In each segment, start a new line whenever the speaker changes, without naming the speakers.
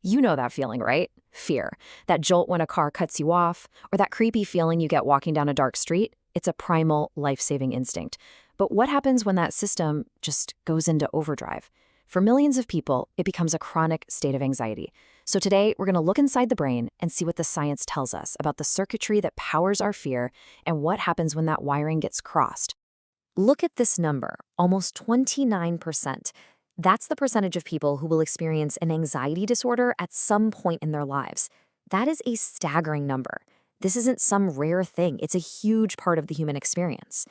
You know that feeling, right? Fear. That jolt when a car cuts you off, or that creepy feeling you get walking down a dark street. It's a primal, life-saving instinct. But what happens when that system just goes into overdrive? For millions of people, it becomes a chronic state of anxiety. So today, we're going to look inside the brain and see what the science tells us about the circuitry that powers our fear and what happens when that wiring gets crossed. Look at this number, almost 29%. That's the percentage of people who will experience an anxiety disorder at some point in their lives. That is a staggering number. This isn't some rare thing. It's a huge part of the human experience.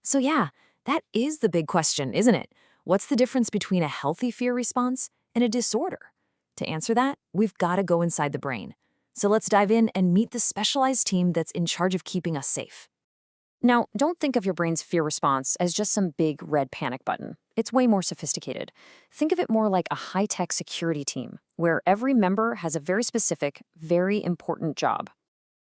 So yeah, that is the big question, isn't it? What's the difference between a healthy fear response and a disorder? To answer that, we've got to go inside the brain. So let's dive in and meet the specialized team that's in charge of keeping us safe. Now, don't think of your brain's fear response as just some big red panic button. It's way more sophisticated. Think of it more like a high-tech security team, where every member has a very specific, very important job.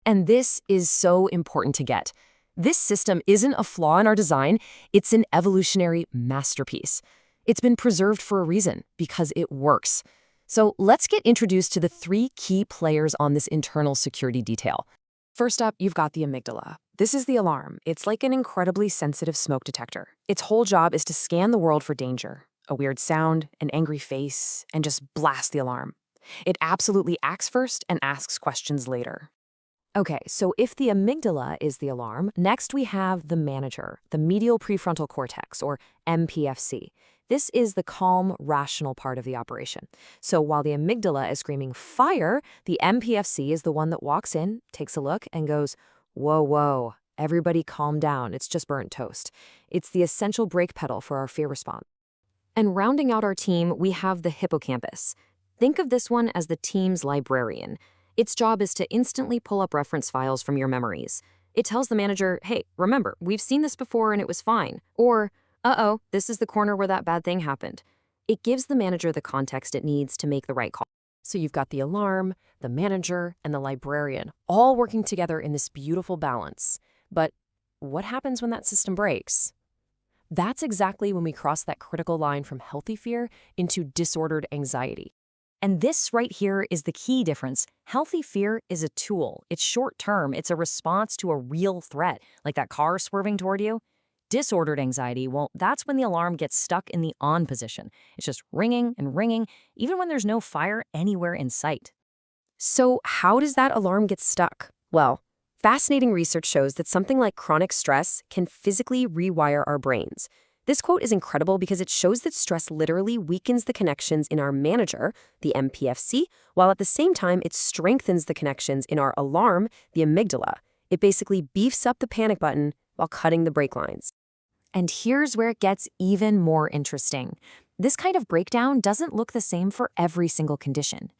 And this is so important to get. This system isn't a flaw in our design, it's an evolutionary masterpiece. It's been preserved for a reason, because it works. So let's get introduced to the three key players on this internal security detail. First up, you've got the amygdala. This is the alarm. It's like an incredibly sensitive smoke detector. Its whole job is to scan the world for danger, a weird sound, an angry face, and just blast the alarm. It absolutely acts first and asks questions later. Okay, so if the amygdala is the alarm, next we have the manager, the medial prefrontal cortex, or MPFC. This is the calm, rational part of the operation. So while the amygdala is screaming fire, the MPFC is the one that walks in, takes a look, and goes, whoa, whoa, everybody calm down, it's just burnt toast. It's the essential brake pedal for our fear response. And rounding out our team, we have the hippocampus. Think of this one as the team's librarian. Its job is to instantly pull up reference files from your memories. It tells the manager, hey, remember, we've seen this before and it was fine. Or, uh-oh, this is the corner where that bad thing happened. It gives the manager the context it needs to make the right call. So you've got the alarm, the manager, and the librarian, all working together in this beautiful balance. But what happens when that system breaks? That's exactly when we cross that critical line from healthy fear into disordered anxiety. And this right here is the key difference. Healthy fear is a tool. It's short-term. It's a response to a real threat, like that car swerving toward you. Disordered anxiety, well, that's when the alarm gets stuck in the on position. It's just ringing and ringing, even when there's no fire anywhere in sight. So how does that alarm get stuck? Well, fascinating research shows that something like chronic stress can physically rewire our brains. This quote is incredible because it shows that stress literally weakens the connections in our manager, the MPFC, while at the same time it strengthens the connections in our alarm, the amygdala. It basically beefs up the panic button while cutting the brake lines. And here's where it gets even more interesting. This kind of breakdown doesn't look the same for every single condition.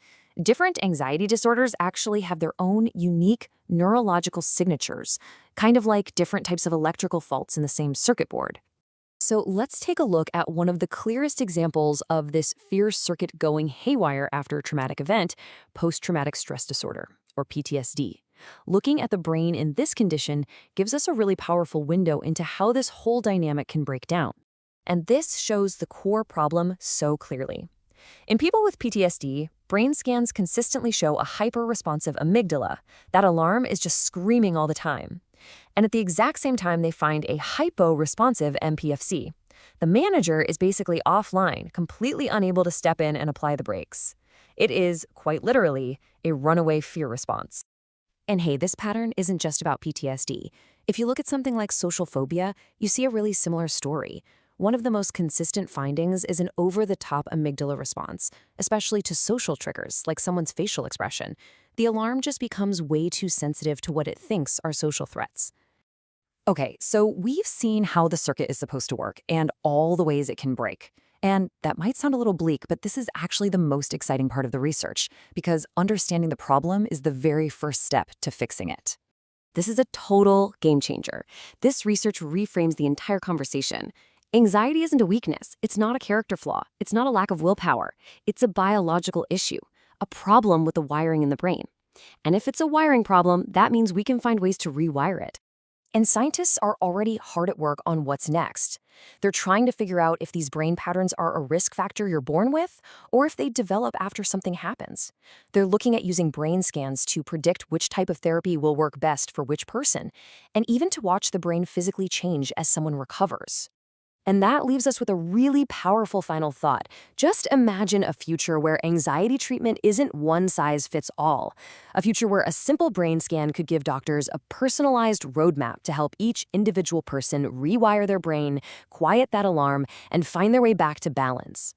Different anxiety disorders actually have their own unique neurological signatures, kind of like different types of electrical faults in the same circuit board. So let's take a look at one of the clearest examples of this fear circuit going haywire after a traumatic event, post-traumatic stress disorder, or PTSD. Looking at the brain in this condition gives us a really powerful window into how this whole dynamic can break down. And this shows the core problem so clearly. In people with PTSD, brain scans consistently show a hyper-responsive amygdala. That alarm is just screaming all the time. And at the exact same time, they find a hypo-responsive MPFC. The manager is basically offline, completely unable to step in and apply the brakes. It is, quite literally, a runaway fear response. And hey, this pattern isn't just about PTSD. If you look at something like social phobia, you see a really similar story. One of the most consistent findings is an over-the-top amygdala response, especially to social triggers, like someone's facial expression. The alarm just becomes way too sensitive to what it thinks are social threats. Okay, so we've seen how the circuit is supposed to work and all the ways it can break. And that might sound a little bleak, but this is actually the most exciting part of the research, because understanding the problem is the very first step to fixing it. This is a total game changer. This research reframes the entire conversation. Anxiety isn't a weakness. It's not a character flaw. It's not a lack of willpower. It's a biological issue, a problem with the wiring in the brain. And if it's a wiring problem, that means we can find ways to rewire it. And scientists are already hard at work on what's next. They're trying to figure out if these brain patterns are a risk factor you're born with, or if they develop after something happens. They're looking at using brain scans to predict which type of therapy will work best for which person, and even to watch the brain physically change as someone recovers. And that leaves us with a really powerful final thought. Just imagine a future where anxiety treatment isn't one size fits all. A future where a simple brain scan could give doctors a personalized roadmap to help each individual person rewire their brain, quiet that alarm, and find their way back to balance.